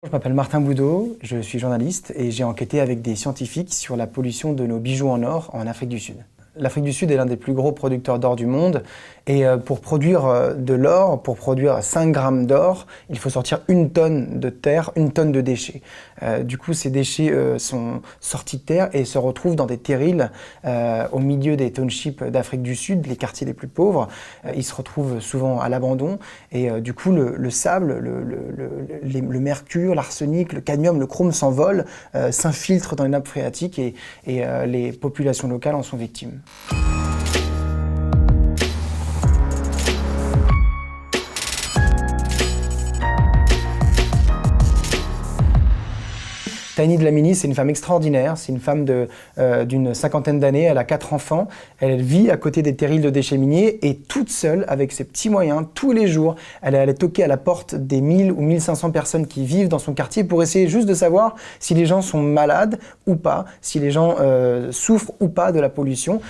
Je m'appelle Martin Boudot, je suis journaliste et j'ai enquêté avec des scientifiques sur la pollution de nos bijoux en or en Afrique du Sud. L'Afrique du Sud est l'un des plus gros producteurs d'or du monde et pour produire de l'or, pour produire 5 grammes d'or, il faut sortir 1 tonne de terre, 1 tonne de déchets. Du coup, ces déchets sont sortis de terre et se retrouvent dans des terrils au milieu des townships d'Afrique du Sud, les quartiers les plus pauvres. Ils se retrouvent souvent à l'abandon et du coup, le sable, le mercure, l'arsenic, le cadmium, le chrome s'envolent, s'infiltrent dans les nappes phréatiques et les populations locales en sont victimes. Taini Dlamini, c'est une femme extraordinaire, c'est une femme d'une cinquantaine d'années, elle a 4 enfants, elle vit à côté des terrils de déchets miniers et toute seule, avec ses petits moyens, tous les jours, elle allait toquer à la porte des 1000 ou 1500 personnes qui vivent dans son quartier pour essayer juste de savoir si les gens sont malades ou pas, si les gens souffrent ou pas de la pollution.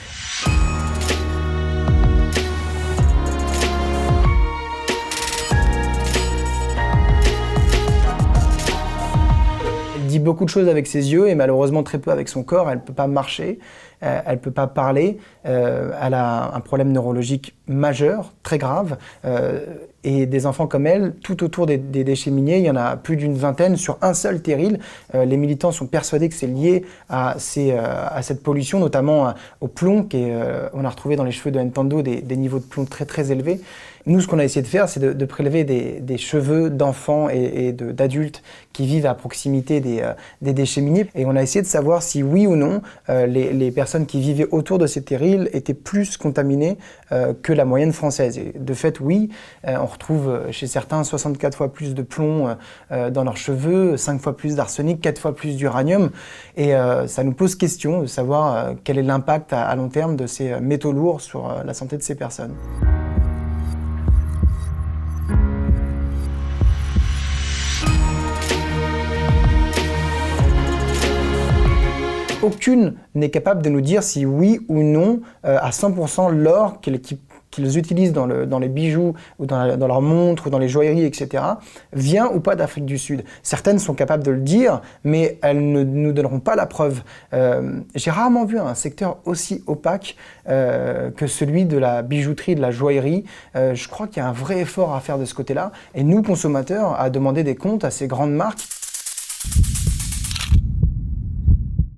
Elle dit beaucoup de choses avec ses yeux et malheureusement très peu avec son corps. Elle ne peut pas marcher, elle ne peut pas parler, elle a un problème neurologique majeur, très grave. Et des enfants comme elle, tout autour des déchets miniers, il y en a plus d'une vingtaine sur un seul terril. Les militants sont persuadés que c'est lié à cette pollution, notamment au plomb. On a retrouvé dans les cheveux de Ntando des niveaux de plomb très très élevés. Nous, ce qu'on a essayé de faire, c'est de prélever des cheveux d'enfants et d'adultes qui vivent à proximité des déchets miniers. Et on a essayé de savoir si oui ou non, les personnes qui vivaient autour de ces terrils étaient plus contaminées que la moyenne française. Et de fait, oui, on retrouve chez certains 64 fois plus de plomb dans leurs cheveux, 5 fois plus d'arsenic, 4 fois plus d'uranium. Et ça nous pose question de savoir quel est l'impact à long terme de ces métaux lourds sur la santé de ces personnes. Aucune n'est capable de nous dire si oui ou non, à 100% l'or qu'ils utilisent dans les bijoux, ou dans leurs montres, ou dans les joailleries, etc., vient ou pas d'Afrique du Sud. Certaines sont capables de le dire, mais elles ne nous donneront pas la preuve. J'ai rarement vu un secteur aussi opaque que celui de la bijouterie, de la joaillerie. Je crois qu'il y a un vrai effort à faire de ce côté-là, et nous, consommateurs, à demander des comptes à ces grandes marques.